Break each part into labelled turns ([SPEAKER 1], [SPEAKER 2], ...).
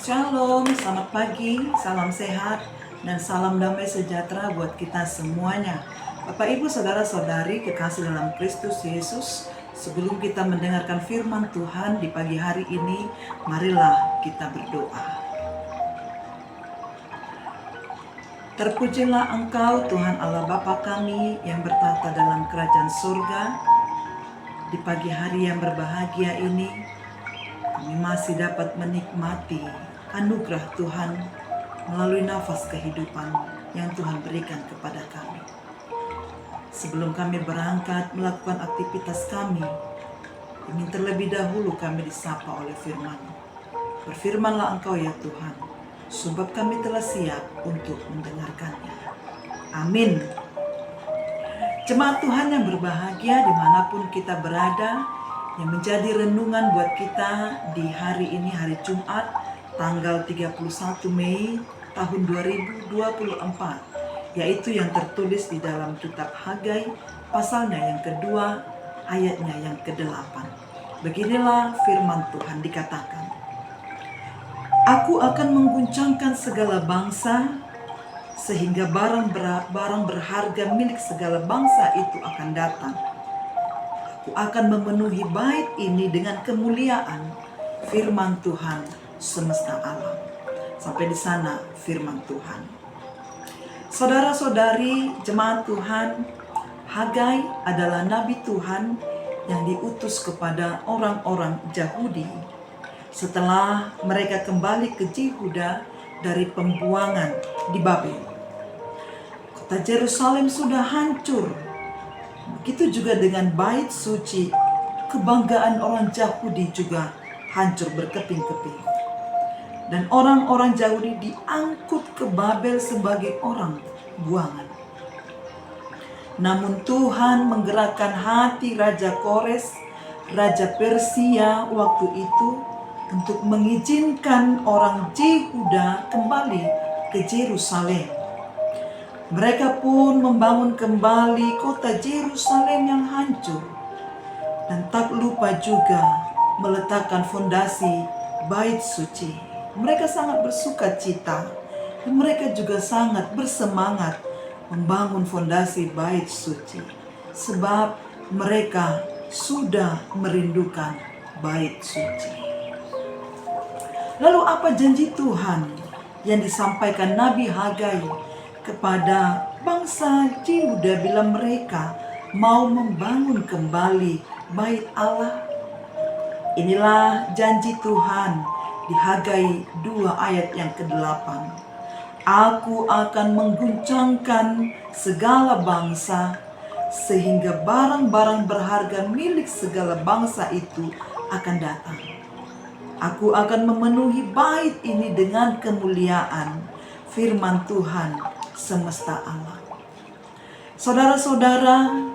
[SPEAKER 1] Shalom, selamat pagi, salam sehat, dan salam damai sejahtera buat kita semuanya. Bapak, Ibu, Saudara-saudari kekasih dalam Kristus Yesus, sebelum kita mendengarkan firman Tuhan di pagi hari ini, marilah kita berdoa. Terpujilah Engkau Tuhan Allah Bapa kami yang bertata dalam kerajaan surga. Di pagi hari yang berbahagia ini, kami masih dapat menikmati anugerah Tuhan melalui nafas kehidupan yang Tuhan berikan kepada kami. Sebelum kami berangkat melakukan aktivitas kami, ingin terlebih dahulu kami disapa oleh firman. Berfirmanlah Engkau ya Tuhan, sebab kami telah siap untuk mendengarkannya. Amin. Jemaat Tuhan yang berbahagia dimanapun kita berada, yang menjadi renungan buat kita di hari ini, hari Jumat, tanggal 31 Mei tahun 2024, yaitu yang tertulis di dalam kitab Hagai, pasalnya yang kedua, ayatnya yang ke-8. Beginilah firman Tuhan dikatakan, Aku akan mengguncangkan segala bangsa, sehingga barang berharga milik segala bangsa itu akan datang. Aku akan memenuhi bait ini dengan kemuliaan, firman Tuhan semesta alam. Sampai di sana firman Tuhan. Saudara-saudari jemaat Tuhan, Hagai adalah nabi Tuhan yang diutus kepada orang-orang Yahudi setelah mereka kembali ke Yehuda dari pembuangan di Babel. Kota Yerusalem sudah hancur. Begitu juga dengan bait suci, kebanggaan orang Yahudi juga hancur berkeping-keping. Dan orang-orang Yahudi diangkut ke Babel sebagai orang buangan. Namun Tuhan menggerakkan hati Raja Kores, Raja Persia waktu itu, untuk mengizinkan orang Yehuda kembali ke Yerusalem. Mereka pun membangun kembali kota Yerusalem yang hancur, dan tak lupa juga meletakkan fondasi bait suci. Mereka sangat bersuka cita, dan mereka juga sangat bersemangat membangun fondasi bait suci, sebab mereka sudah merindukan bait suci. Lalu apa janji Tuhan yang disampaikan Nabi Hagai kepada bangsa Yehuda bila mereka mau membangun kembali bait Allah? Inilah janji Tuhan di Hagai 2 ayat yang ke-8. Aku akan mengguncangkan segala bangsa, sehingga barang-barang berharga milik segala bangsa itu akan datang. Aku akan memenuhi bait ini dengan kemuliaan, firman Tuhan semesta alam. Saudara-saudara,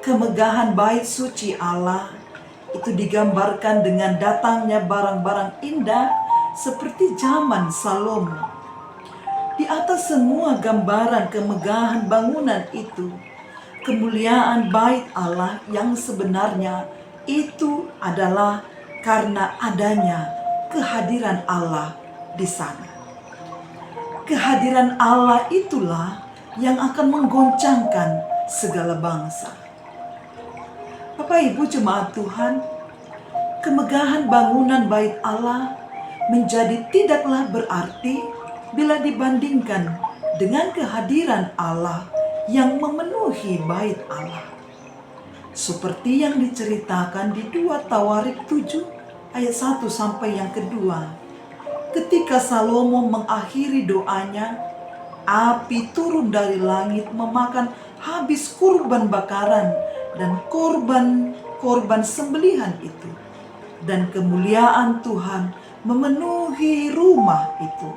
[SPEAKER 1] kemegahan bait suci Allah itu digambarkan dengan datangnya barang-barang indah seperti zaman Salomo. Di atas semua gambaran kemegahan bangunan itu, kemuliaan bait Allah yang sebenarnya itu adalah karena adanya kehadiran Allah di sana. Kehadiran Allah itulah yang akan menggoncangkan segala bangsa. Bapak Ibu jemaat Tuhan, kemegahan bangunan bait Allah menjadi tidaklah berarti bila dibandingkan dengan kehadiran Allah yang memenuhi bait Allah. Seperti yang diceritakan di 2 Tawarik 7 ayat 1 sampai yang kedua. Ketika Salomo mengakhiri doanya, api turun dari langit memakan habis kurban bakaran dan korban sembelihan itu. Dan kemuliaan Tuhan memenuhi rumah itu.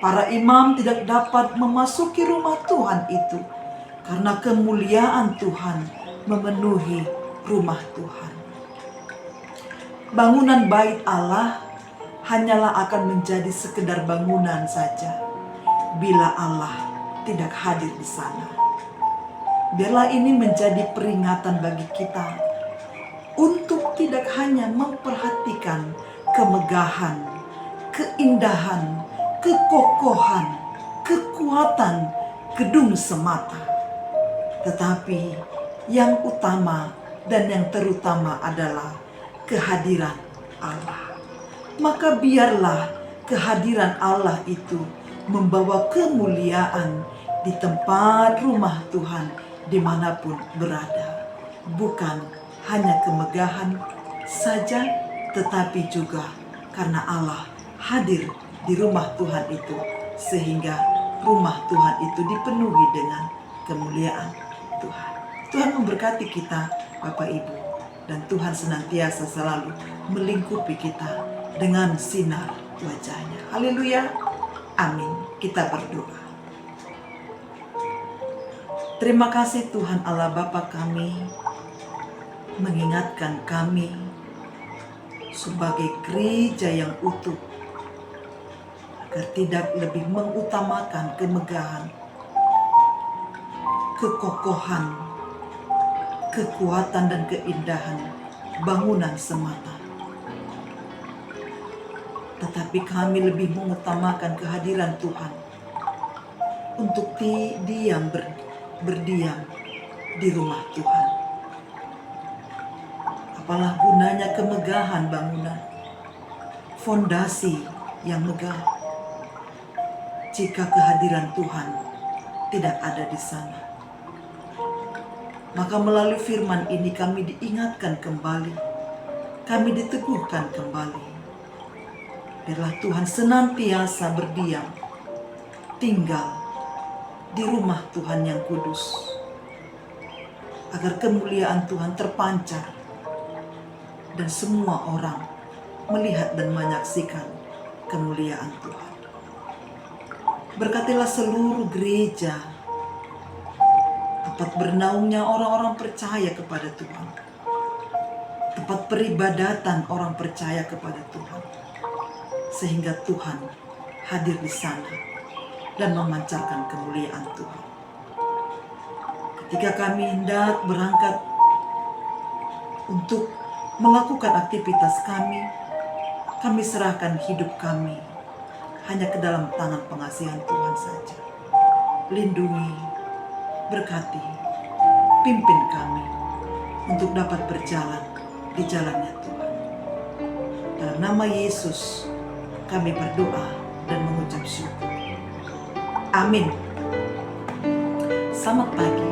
[SPEAKER 1] Para imam tidak dapat memasuki rumah Tuhan itu karena kemuliaan Tuhan memenuhi rumah Tuhan. Bangunan bait Allah hanyalah akan menjadi sekedar bangunan saja bila Allah tidak hadir di sana. Biarlah ini menjadi peringatan bagi kita untuk tidak hanya memperhatikan kemegahan keindahan, kekokohan, kekuatan gedung semata. Tetapi yang utama dan yang terutama adalah kehadiran Allah. Maka biarlah kehadiran Allah itu membawa kemuliaan di tempat rumah Tuhan dimanapun berada. Bukan hanya kemegahan saja, tetapi juga karena Allah hadir di rumah Tuhan itu, sehingga rumah Tuhan itu dipenuhi dengan kemuliaan Tuhan. Tuhan memberkati kita Bapak Ibu, dan Tuhan senantiasa selalu melingkupi kita dengan sinar wajahnya. Haleluya, amin. Kita berdoa. Terima kasih Tuhan Allah Bapa kami, mengingatkan kami sebagai gereja yang utuh, agar tidak lebih mengutamakan kemegahan, kekokohan, kekuatan dan keindahan bangunan semata. Tetapi kami lebih mengutamakan kehadiran Tuhan untuk berdiam di rumah Tuhan. Apalah gunanya kemegahan bangunan, fondasi yang megah, jika kehadiran Tuhan tidak ada di sana. Maka melalui firman ini kami diingatkan kembali, kami diteguhkan kembali. Biarlah Tuhan senantiasa berdiam, tinggal di rumah Tuhan yang kudus, agar kemuliaan Tuhan terpancar dan semua orang melihat dan menyaksikan kemuliaan Tuhan. Berkatilah seluruh gereja, tempat bernaungnya orang-orang percaya kepada Tuhan, tempat peribadatan orang percaya kepada Tuhan, sehingga Tuhan hadir di sana dan memancarkan kemuliaan Tuhan. Ketika kami hendak berangkat untuk melakukan aktivitas kami serahkan hidup kami hanya ke dalam tangan pengasihan Tuhan saja. Lindungi, berkati, pimpin kami untuk dapat berjalan di jalannya Tuhan. Dalam nama Yesus kami berdoa dan mengucap syukur. Amin. Selamat pagi.